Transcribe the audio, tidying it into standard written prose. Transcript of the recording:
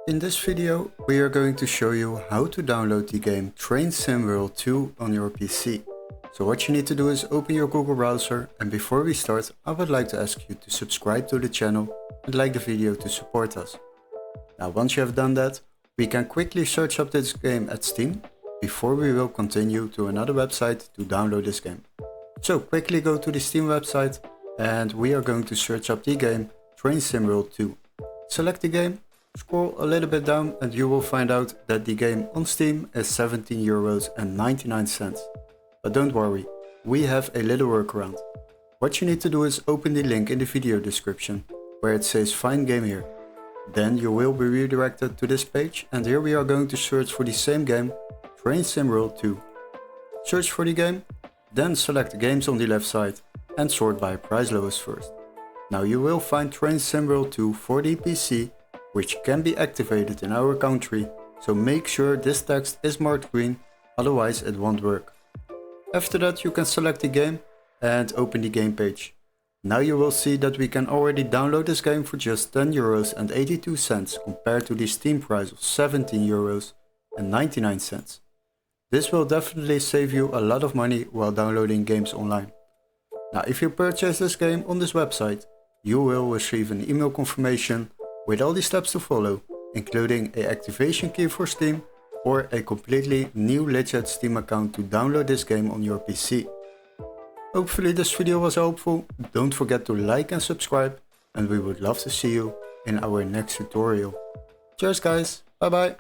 In this video, we are going to show you how to download the game Train Sim World 2 on your PC. So what you need to do is open your Google browser, and before we start, I would like to ask you to subscribe to the channel and like the video to support us. Now once you have done that, we can quickly search up this game at Steam before we will continue to another website to download this game. So quickly go to the Steam website and we are going to search up the game Train Sim World 2. Select the game, scroll a little bit down and you will find out that the game on Steam is €17.99. But don't worry, we have a little workaround. What you need to do is open the link in the video description where it says find game here. Then you will be redirected to this page and here we are going to search for the same game, Train Sim World 2. Search for the game, then select games on the left side and sort by price lowest first. Now you will find Train Sim World 2 for the PC, which can be activated in our country, so make sure this text is marked green, otherwise it won't work. After that you can select the game and open the game page. Now you will see that we can already download this game for just €10.82 compared to the Steam price of €17.99. This will definitely save you a lot of money while downloading games online. Now if you purchase this game on this website, you will receive an email confirmation with all the steps to follow, including a activation key for Steam or a completely new legit Steam account to download this game on your PC. Hopefully this video was helpful. Don't forget to like and subscribe, and we would love to see you in our next tutorial. Cheers guys, bye bye!